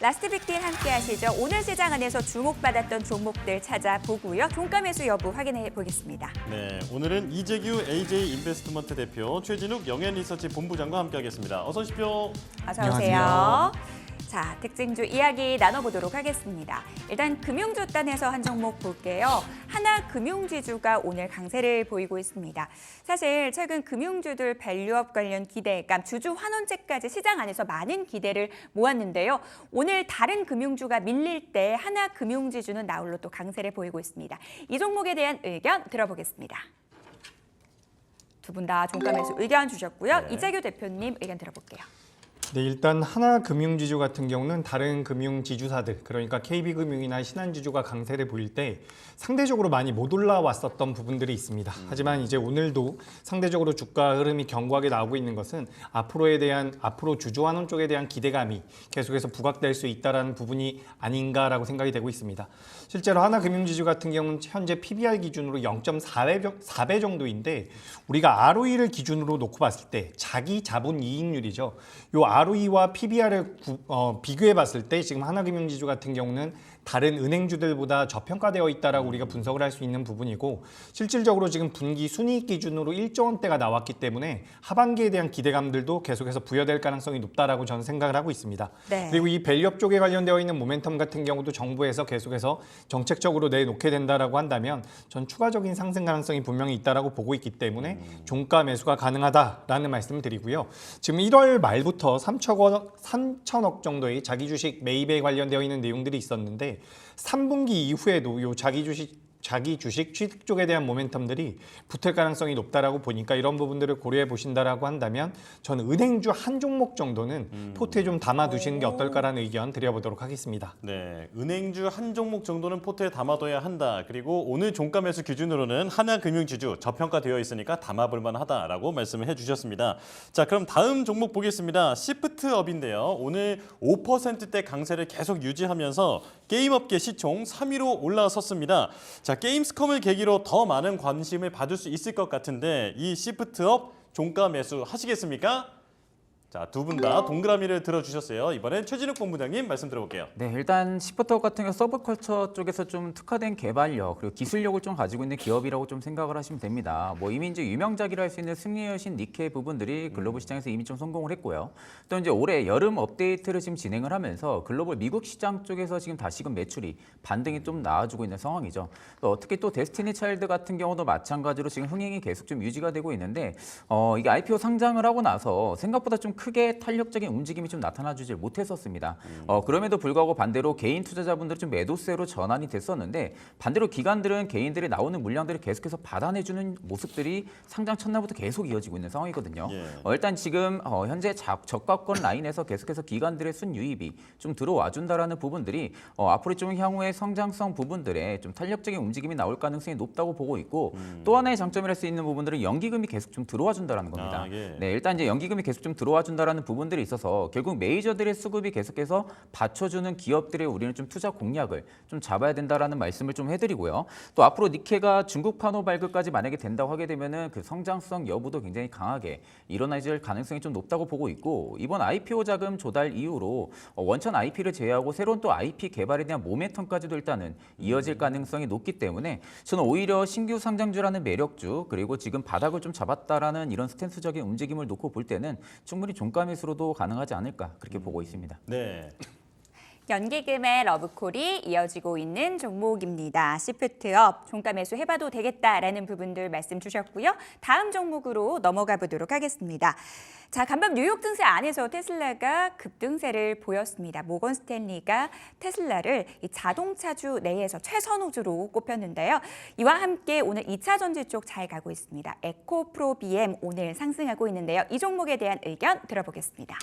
라스트 빅딜 함께 하시죠. 오늘 시장 안에서 주목받았던 종목들 찾아보고요. 종가 매수 여부 확인해 보겠습니다. 네, 오늘은 이재규 AJ 인베스트먼트 대표, 최진욱 영앤리서치 본부장과 함께하겠습니다. 어서 오십시오. 어서 오세요. 자, 특징주 이야기 나눠보도록 하겠습니다. 일단 금융주 단에서 한 종목 볼게요. 하나금융지주가 오늘 강세를 보이고 있습니다. 사실 최근 금융주들 밸류업 관련 기대감, 주주 환원제까지 시장 안에서 많은 기대를 모았는데요. 오늘 다른 금융주가 밀릴 때 하나금융지주는 나홀로 또 강세를 보이고 있습니다. 이 종목에 대한 의견 들어보겠습니다. 두 분 다 종가 매수 의견 주셨고요. 네. 이재규 대표님 의견 들어볼게요. 네, 일단 하나금융지주 같은 경우는 다른 금융지주사들, 그러니까 KB금융이나 신한지주가 강세를 보일 때 상대적으로 많이 못 올라왔었던 부분들이 있습니다. 하지만 이제 오늘도 상대적으로 주가 흐름이 견고하게 나오고 있는 것은 앞으로 주주환원 쪽에 대한 기대감이 계속해서 부각될 수 있다는 부분이 아닌가라고 생각이 되고 있습니다. 실제로 하나금융지주 같은 경우는 현재 PBR 기준으로 0.4배 정도인데 우리가 ROE를 기준으로 놓고 봤을 때 자기 자본 이익률이죠. 요 ROE와 PBR을 비교해 봤을 때 지금 하나금융지주 같은 경우는 다른 은행주들보다 저평가되어 있다라고 우리가 분석을 할 수 있는 부분이고, 실질적으로 지금 분기 순이익 기준으로 1조 원대가 나왔기 때문에 하반기에 대한 기대감들도 계속해서 부여될 가능성이 높다라고 저는 생각을 하고 있습니다. 네. 그리고 이 밸류업 쪽에 관련되어 있는 모멘텀 같은 경우도 정부에서 계속해서 정책적으로 내놓게 된다라고 한다면 전 추가적인 상승 가능성이 분명히 있다라고 보고 있기 때문에 종가 매수가 가능하다라는 말씀을 드리고요. 지금 1월 말부터 3천억 정도의 자기 주식 매입에 관련되어 있는 내용들이 있었는데 3분기 이후에도 요 자기 주식 취득 쪽에 대한 모멘텀들이 붙을 가능성이 높다라고 보니까 이런 부분들을 고려해 보신다라고 한다면 저는 은행주 한 종목 정도는 포트에 좀 담아두시는 게 어떨까라는 의견 드려보도록 하겠습니다. 네, 은행주 한 종목 정도는 포트에 담아둬야 한다. 그리고 오늘 종가 매수 기준으로는 하나금융지주 저평가되어 있으니까 담아볼 만하다라고 말씀을 해주셨습니다. 자, 그럼 다음 종목 보겠습니다. 시프트업인데요. 오늘 5%대 강세를 계속 유지하면서 게임업계 시총 3위로 올라섰습니다. 자, 게임스컴을 계기로 더 많은 관심을 받을 수 있을 것 같은데 이 시프트업 종가 매수 하시겠습니까? 자, 두 분 다 동그라미를 들어주셨어요. 이번엔 최진욱 본부장님 말씀 들어볼게요. 네, 일단 시프트업 같은 경우 서브컬처 쪽에서 좀 특화된 개발력 그리고 기술력을 좀 가지고 있는 기업이라고 좀 생각을 하시면 됩니다. 뭐 이미 이제 유명작이라 할 수 있는 승리의 여신 니케 부분들이 글로벌 시장에서 이미 좀 성공을 했고요. 또 이제 올해 여름 업데이트를 지금 진행을 하면서 글로벌 미국 시장 쪽에서 지금 다시금 매출이 반등이 좀 나아지고 있는 상황이죠. 또 특히 또 데스티니 차일드 같은 경우도 마찬가지로 지금 흥행이 계속 좀 유지가 되고 있는데 이게 IPO 상장을 하고 나서 생각보다 좀 크게 탄력적인 움직임이 좀 나타나주질 못했었습니다. 그럼에도 불구하고 반대로 개인 투자자분들이 좀 매도세로 전환이 됐었는데 반대로 기관들은 개인들이 나오는 물량들을 계속해서 받아내주는 모습들이 상장 첫날부터 계속 이어지고 있는 상황이거든요. 일단 지금 현재 저가권 라인에서 계속해서 기관들의 순유입이 좀 들어와 준다라는 부분들이 앞으로 좀 향후의 성장성 부분들에 좀 탄력적인 움직임이 나올 가능성이 높다고 보고 있고 또 하나의 장점이랄 수 있는 부분들은 연기금이 계속 좀 들어와 준다라는 겁니다. 네, 일단 이제 연기금이 계속 좀 들어와 준다라는 부분들이 있어서 결국 메이저들의 수급이 계속해서 받쳐주는 기업들의 우리는 좀 투자 공략을 좀 잡아야 된다라는 말씀을 좀 해드리고요. 또 앞으로 니케가 중국판호 발급까지 만약에 된다고 하게 되면은 그 성장성 여부도 굉장히 강하게 일어나질 가능성이 좀 높다고 보고 있고 이번 IPO 자금 조달 이후로 원천 IP를 제외하고 새로운 또 IP 개발에 대한 모멘텀까지도 일단은 이어질 가능성이 높기 때문에 저는 오히려 신규 상장주라는 매력주 그리고 지금 바닥을 좀 잡았다라는 이런 스탠스적인 움직임을 놓고 볼 때는 충분히 종가 매수로도 가능하지 않을까 그렇게 보고 있습니다. 네. 연기금의 러브콜이 이어지고 있는 종목입니다. 시프트업 종가 매수 해봐도 되겠다라는 부분들 말씀 주셨고요. 다음 종목으로 넘어가 보도록 하겠습니다. 자, 간밤 뉴욕 증시 안에서 테슬라가 급등세를 보였습니다. 모건 스탠리가 테슬라를 이 자동차주 내에서 최선호주로 꼽혔는데요. 이와 함께 오늘 2차 전지 쪽 잘 가고 있습니다. 에코프로 BM 오늘 상승하고 있는데요. 이 종목에 대한 의견 들어보겠습니다.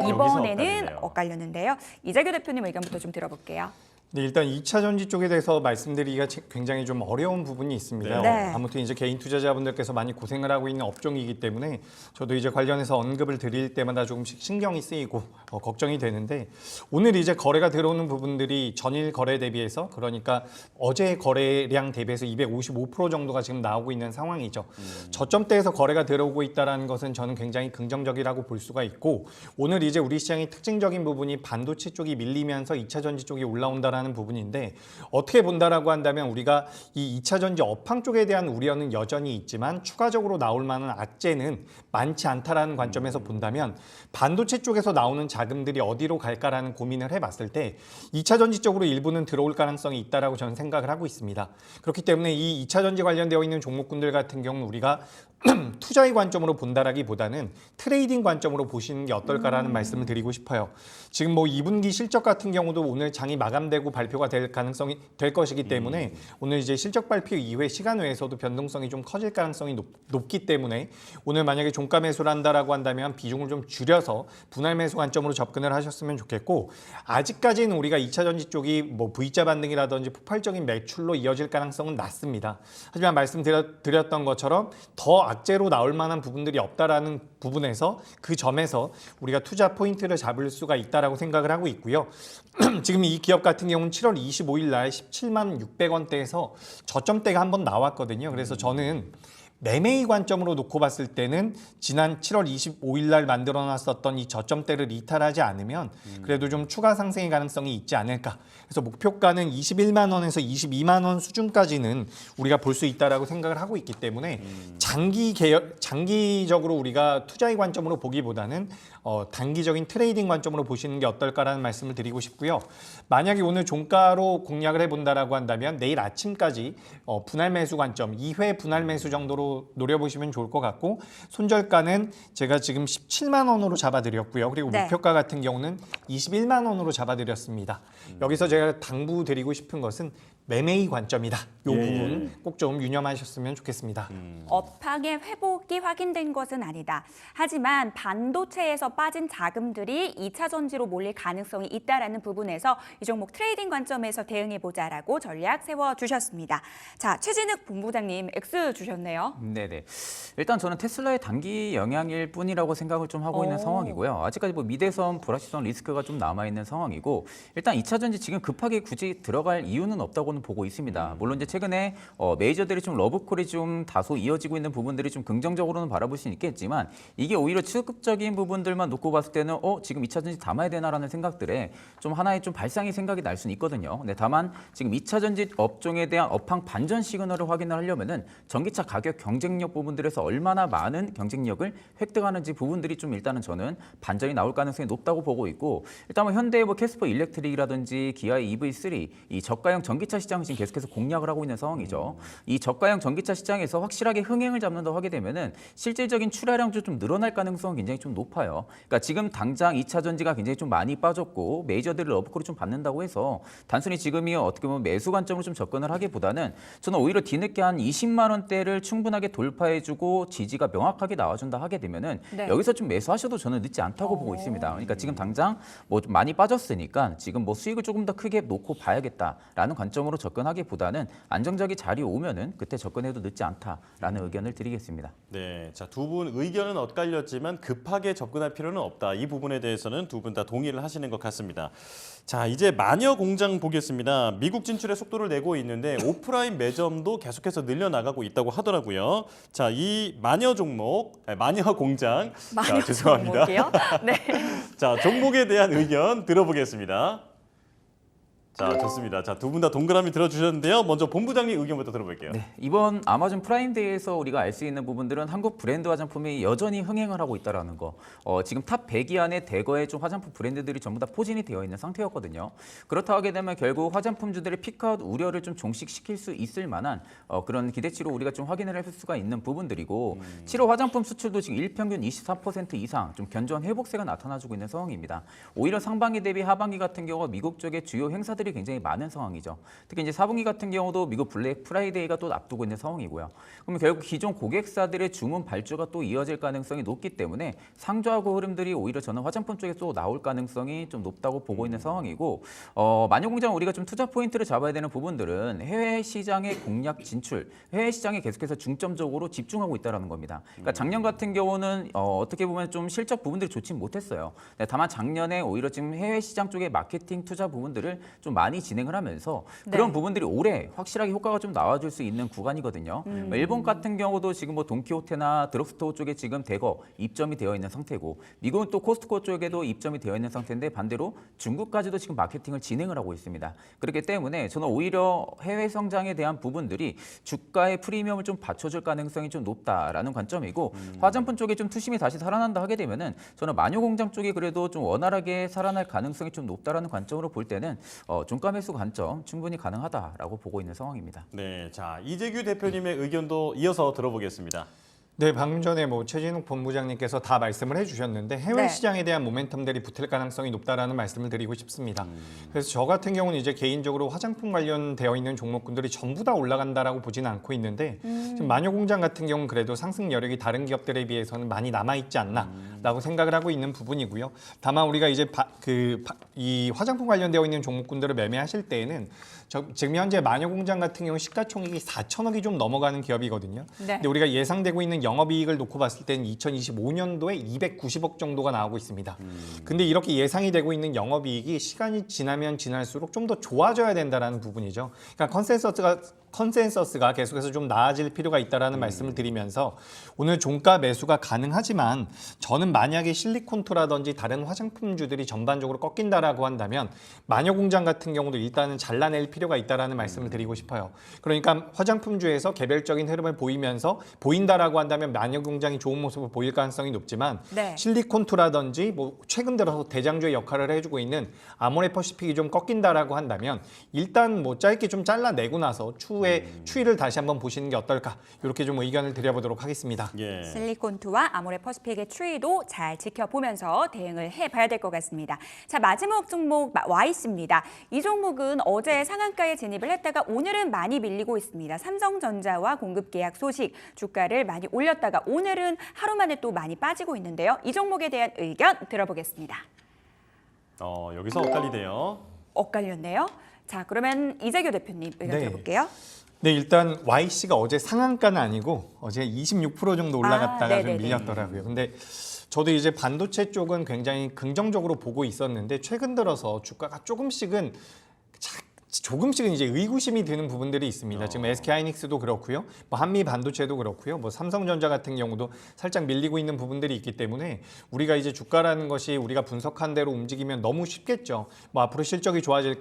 이번에는 엇갈렸는데요. 이재규 대표님 의견부터 좀 들어볼게요. 네, 일단 2차 전지 쪽에 대해서 말씀드리기가 굉장히 좀 어려운 부분이 있습니다. 네. 아무튼 이제 개인 투자자분들께서 많이 고생을 하고 있는 업종이기 때문에 저도 이제 관련해서 언급을 드릴 때마다 조금씩 신경이 쓰이고 걱정이 되는데 오늘 이제 거래가 들어오는 부분들이 전일 거래 대비해서 그러니까 어제 거래량 대비해서 255% 정도가 지금 나오고 있는 상황이죠. 저점대에서 거래가 들어오고 있다는 것은 저는 굉장히 긍정적이라고 볼 수가 있고 오늘 이제 우리 시장의 특징적인 부분이 반도체 쪽이 밀리면서 2차 전지 쪽이 올라온다라는 부분인데 어떻게 본다라고 한다면 우리가 이 2차 전지 업황 쪽에 대한 우려는 여전히 있지만 추가적으로 나올 만한 악재는 많지 않다라는 관점에서 본다면 반도체 쪽에서 나오는 자금들이 어디로 갈까라는 고민을 해봤을 때 2차 전지 쪽으로 일부는 들어올 가능성이 있다라고 저는 생각을 하고 있습니다. 그렇기 때문에 이 2차 전지 관련되어 있는 종목군들 같은 경우는 우리가 투자의 관점으로 본다라기보다는 트레이딩 관점으로 보시는 게 어떨까라는 말씀을 드리고 싶어요. 지금 뭐 2분기 실적 같은 경우도 오늘 장이 마감되고 발표가 될 가능성이 될 것이기 때문에 오늘 이제 실적 발표 이후에 시간 외에서도 변동성이 좀 커질 가능성이 높기 때문에 오늘 만약에 종가 매수를 한다라고 한다면 비중을 좀 줄여서 분할 매수 관점으로 접근을 하셨으면 좋겠고 아직까지는 우리가 2차 전지 쪽이 뭐 V자 반등이라든지 폭발적인 매출로 이어질 가능성은 낮습니다. 하지만 말씀드렸던 것처럼 더 악재로 나올 만한 부분들이 없다라는 부분에서 그 점에서 우리가 투자 포인트를 잡을 수가 있다라고 생각을 하고 있고요. 지금 이 기업 같은 경우는 7월 25일 날 17만 600원대에서 저점대가 한번 나왔거든요. 그래서 저는 매매의 관점으로 놓고 봤을 때는 지난 7월 25일 날 만들어놨었던 이 저점대를 이탈하지 않으면 그래도 좀 추가 상승의 가능성이 있지 않을까. 그래서 목표가는 21만 원에서 22만 원 수준까지는 우리가 볼 수 있다라고 생각을 하고 있기 때문에 장기적으로 우리가 투자의 관점으로 보기보다는 단기적인 트레이딩 관점으로 보시는 게 어떨까라는 말씀을 드리고 싶고요. 만약에 오늘 종가로 공략을 해본다라고 한다면 내일 아침까지 분할 매수 관점 2회 분할 매수 정도로 노려보시면 좋을 것 같고 손절가는 제가 지금 17만 원으로 잡아드렸고요. 그리고 네. 목표가 같은 경우는 21만 원으로 잡아드렸습니다. 여기서 제가 당부드리고 싶은 것은 매매의 관점이다. 이 부분 꼭 좀 유념하셨으면 좋겠습니다. 업황의 회복이 확인된 것은 아니다. 하지만 반도체에서 빠진 자금들이 2차 전지로 몰릴 가능성이 있다라는 부분에서 이 종목 트레이딩 관점에서 대응해보자라고 전략 세워주셨습니다. 자, 최진욱 본부장님 X 주셨네요. 네네. 일단 저는 테슬라의 단기 영향일 뿐이라고 생각을 좀 하고 있는 상황이고요. 아직까지 뭐 미대선 불확실성 리스크가 좀 남아 있는 상황이고 일단 2차 전지 지금 급하게 굳이 들어갈 이유는 없다고는 보고 있습니다. 물론 이제 최근에 메이저들이 좀 러브콜이 좀 다소 이어지고 있는 부분들이 좀 긍정적으로는 바라볼 수 있겠지만 이게 오히려 추급적인 부분들만 놓고 봤을 때는 지금 2차 전지 담아야 되나라는 생각들에 좀 하나의 좀 발상의 생각이 날 수는 있거든요. 네, 다만 지금 2차 전지 업종에 대한 업황 반전 시그널을 확인을 하려면은 전기차 가격 경쟁력 부분들에서 얼마나 많은 경쟁력을 획득하는지 부분들이 좀 일단은 저는 반전이 나올 가능성이 높다고 보고 있고 일단 뭐 현대의 뭐 캐스퍼 일렉트릭이라든지 기아의 EV3 이 저가형 전기차 시장을 지금 계속해서 공략을 하고 있는 상황이죠. 이 저가형 전기차 시장에서 확실하게 흥행을 잡는다고 하게 되면은 실질적인 출하량도 좀 늘어날 가능성은 굉장히 좀 높아요. 그러니까 지금 당장 2차 전지가 굉장히 좀 많이 빠졌고 메이저들을 러브콜을 좀 받는다고 해서 단순히 지금이 어떻게 보면 매수 관점으로 좀 접근을 하기보다는 저는 오히려 뒤늦게 한 20만 원대를 충분하게 돌파해주고 지지가 명확하게 나와준다 하게 되면은 네. 여기서 좀 매수하셔도 저는 늦지 않다고 보고 있습니다. 그러니까 지금 당장 뭐 좀 많이 빠졌으니까 지금 뭐 수익을 조금 더 크게 놓고 봐야겠다라는 관점으로 접근하기보다는 안정적인 자리 오면은 그때 접근해도 늦지 않다라는 의견을 드리겠습니다. 네, 자, 두 분 의견은 엇갈렸지만 급하게 접근할 필요는 없다. 이 부분에 대해서는 두 분 다 동의를 하시는 것 같습니다. 자, 이제 마녀 공장 보겠습니다. 미국 진출의 속도를 내고 있는데 오프라인 매점도 계속해서 늘려나가고 있다고 하더라고요. 자, 이 마녀 종목, 마녀 공장, 마녀 자, 죄송합니다. 종목이요? 네. 자, 종목에 대한 의견 들어보겠습니다. 자, 좋습니다. 자, 두 분 다 동그라미 들어주셨는데요. 먼저 본부장님 의견부터 들어볼게요. 네, 이번 아마존 프라임데이에서 우리가 알 수 있는 부분들은 한국 브랜드 화장품이 여전히 흥행을 하고 있다는 거. 지금 탑 100위 안에 대거의 좀 화장품 브랜드들이 전부 다 포진이 되어 있는 상태였거든요. 그렇다 하게 되면 결국 화장품주들의 피크아웃 우려를 좀 종식시킬 수 있을 만한 그런 기대치로 우리가 좀 확인을 해볼 수가 있는 부분들이고 7월 화장품 수출도 지금 일평균 24% 이상 좀 견조한 회복세가 나타나주고 있는 상황입니다. 오히려 상반기 대비 하반기 같은 경우 미국 쪽의 주요 행사들이 사람들이 굉장히 많은 상황이죠. 특히 이제 4분기 같은 경우도 미국 블랙 프라이데이가 또 앞두고 있는 상황이고요. 그러면 결국 기존 고객사들의 주문 발주가 또 이어질 가능성이 높기 때문에 상저하고 흐름들이 오히려 저는 화장품 쪽에 또 나올 가능성이 좀 높다고 보고 있는 상황이고 마녀공장 우리가 좀 투자 포인트를 잡아야 되는 부분들은 해외 시장의 공략 진출, 해외 시장에 계속해서 중점적으로 집중하고 있다는 겁니다. 그러니까 작년 같은 경우는 어떻게 보면 좀 실적 부분들이 좋지 못했어요. 다만 작년에 오히려 지금 해외 시장 쪽의 마케팅 투자 부분들을 좀 많이 진행을 하면서 그런 네. 부분들이 올해 확실하게 효과가 좀 나와줄 수 있는 구간이거든요. 일본 같은 경우도 지금 뭐 돈키호테나 드럭스토어 쪽에 지금 대거 입점이 되어 있는 상태고 미국은 또 코스트코 쪽에도 입점이 되어 있는 상태인데 반대로 중국까지도 지금 마케팅을 진행을 하고 있습니다. 그렇기 때문에 저는 오히려 해외 성장에 대한 부분들이 주가의 프리미엄을 좀 받쳐줄 가능성이 좀 높다라는 관점이고 화장품 쪽에 좀 투심이 다시 살아난다 하게 되면은 저는 마녀공장 쪽이 그래도 좀 원활하게 살아날 가능성이 좀 높다라는 관점으로 볼 때는 종가 매수 관점 충분히 가능하다라고 보고 있는 상황입니다. 네, 자 이재규 대표님의 의견도 이어서 들어보겠습니다. 네, 방금 전에 뭐 최진욱 본부장님께서 다 말씀을 해주셨는데 해외 네. 시장에 대한 모멘텀들이 붙을 가능성이 높다라는 말씀을 드리고 싶습니다. 그래서 저 같은 경우는 이제 개인적으로 화장품 관련되어 있는 종목군들이 전부 다 올라간다라고 보지는 않고 있는데 지금 마녀공장 같은 경우는 그래도 상승 여력이 다른 기업들에 비해서는 많이 남아 있지 않나라고 생각을 하고 있는 부분이고요. 다만 우리가 이제 이 화장품 관련되어 있는 종목군들을 매매하실 때에는 지금 현재 마녀공장 같은 경우 시가총액이 4천억이 좀 넘어가는 기업이거든요. 네. 근데 우리가 예상되고 있는 영업이익을 놓고 봤을 때는 2025년도에 290억 정도가 나오고 있습니다. 근데 이렇게 예상이 되고 있는 영업이익이 시간이 지나면 지날수록 좀 더 좋아져야 된다라는 부분이죠. 그러니까 컨센서스가 계속해서 좀 나아질 필요가 있다라는 말씀을 드리면서 오늘 종가 매수가 가능하지만 저는 만약에 실리콘토라든지 다른 화장품주들이 전반적으로 꺾인다라고 한다면 마녀공장 같은 경우도 일단은 잘라낼 필요가 있다라는 말씀을 드리고 싶어요. 그러니까 화장품주에서 개별적인 흐름을 보인다라고 한다면 마녀공장이 좋은 모습을 보일 가능성이 높지만 네. 실리콘토라든지 뭐 최근 들어서 대장주의 역할을 해주고 있는 아모레퍼시픽이 좀 꺾인다라고 한다면 일단 뭐 짧게 좀 잘라내고 나서 추후에 추이를 다시 한번 보시는 게 어떨까 이렇게 좀 의견을 드려보도록 하겠습니다. 예. 실리콘투와 아모레퍼시픽의 추이도 잘 지켜보면서 대응을 해봐야 될 것 같습니다. 자, 마지막 종목 YC입니다. 이 종목은 어제 상한가에 진입을 했다가 오늘은 많이 밀리고 있습니다. 삼성전자와 공급 계약 소식, 주가를 많이 올렸다가 오늘은 하루 만에 또 많이 빠지고 있는데요. 이 종목에 대한 의견 들어보겠습니다. 여기서 엇갈리네요. 엇갈렸네요. 자, 그러면 이재규 대표님 의견 네. 들어볼게요. 네, 일단 YC가 어제 상한가는 아니고 어제 26% 정도 올라갔다가 좀 네네네. 밀렸더라고요. 근데 저도 이제 반도체 쪽은 굉장히 긍정적으로 보고 있었는데 최근 들어서 주가가 조금씩은 이제 의구심이 드는 부분들이 있습니다. 지금 SK하이닉스도 그렇고요, 뭐 한미 반도체도 그렇고요, 뭐 삼성전자 같은 경우도 살짝 밀리고 있는 부분들이 있기 때문에 우리가 이제 주가라는 것이 우리가 분석한 대로 움직이면 너무 쉽겠죠. 뭐 앞으로 실적이 좋아질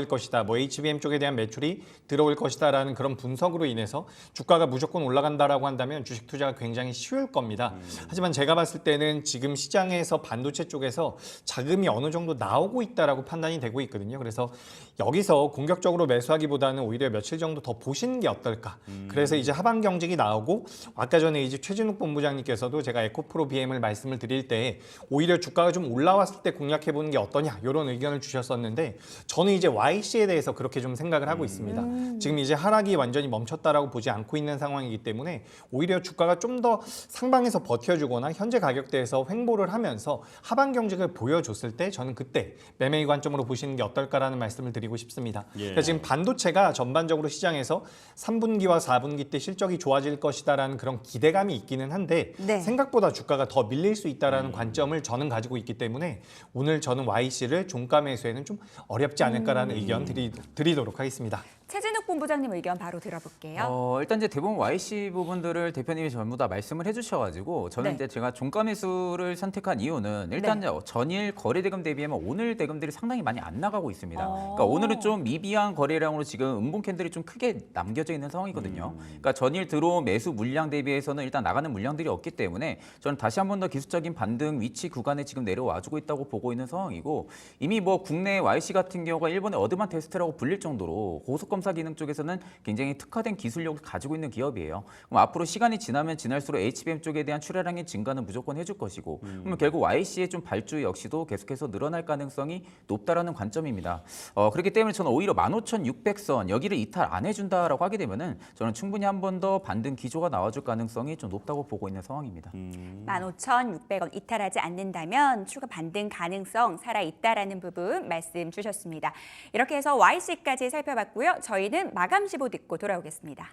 것이다. 뭐 HBM 쪽에 대한 매출이 들어올 것이다라는 그런 분석으로 인해서 주가가 무조건 올라간다라고 한다면 주식 투자가 굉장히 쉬울 겁니다. 하지만 제가 봤을 때는 지금 시장에서 반도체 쪽에서 자금이 어느 정도 나오고 있다라고 판단이 되고 있거든요. 그래서 여기서 공격적으로 매수하기보다는 오히려 며칠 정도 더 보시는 게 어떨까. 그래서 이제 하반 경직이 나오고 아까 전에 이제 최진욱 본부장님께서도 제가 에코프로 BM을 말씀을 드릴 때 오히려 주가가 좀 올라왔을 때 공략해 보는 게 어떠냐 이런 의견을 주셨었는데 저는 이제 YC에 대해서 그렇게 좀 생각을 하고 있습니다. 지금 이제 하락이 완전히 멈췄다라고 보지 않고 있는 상황이기 때문에 오히려 주가가 좀 더 상방에서 버텨주거나 현재 가격대에서 횡보를 하면서 하반 경직을 보여줬을 때 저는 그때 매매 관점으로 보시는 게 어떨까라는 말씀을 드리고 싶습니다. 예. 그러니까 지금 반도체가 전반적으로 시장에서 3분기와 4분기 때 실적이 좋아질 것이다라는 그런 기대감이 있기는 한데 네. 생각보다 주가가 더 밀릴 수 있다라는 관점을 저는 가지고 있기 때문에 오늘 저는 YC를 종가 매수에는 좀 어렵지 않을까라는 의견 드리도록 하겠습니다. 최진욱 본부장님 의견 바로 들어볼게요. 일단 이제 대부분 YC 부분들을 대표님이 전부 다 말씀을 해주셔가지고 저는 네. 이제 제가 종가 매수를 선택한 이유는 일단 네. 이제 전일 거래 대금 대비하면 오늘 대금들이 상당히 많이 안 나가고 있습니다. 그러니까 오늘은 좀 미비한 거래량으로 지금 음봉 캔들이 좀 크게 남겨져 있는 상황이거든요. 그러니까 전일 들어온 매수 물량 대비해서는 일단 나가는 물량들이 없기 때문에 저는 다시 한 번 더 기술적인 반등 위치 구간에 지금 내려와주고 있다고 보고 있는 상황이고 이미 뭐 국내 YC 같은 경우가 일본의 어드밴 테스트라고 불릴 정도로 고속권 검사 기능 쪽에서는 굉장히 특화된 기술력을 가지고 있는 기업이에요. 그럼 앞으로 시간이 지나면 지날수록 HBM 쪽에 대한 출하량의 증가는 무조건 해줄 것이고, 그러면 결국 YC의 좀 발주 역시도 계속해서 늘어날 가능성이 높다라는 관점입니다. 그렇기 때문에 저는 오히려 15,600선 여기를 이탈 안 해준다라고 하게 되면은 저는 충분히 한 번 더 반등 기조가 나와줄 가능성이 좀 높다고 보고 있는 상황입니다. 15,600원 이탈하지 않는다면 추가 반등 가능성 살아있다라는 부분 말씀 주셨습니다. 이렇게 해서 YC까지 살펴봤고요. 저희는 마감 시보 듣고 돌아오겠습니다.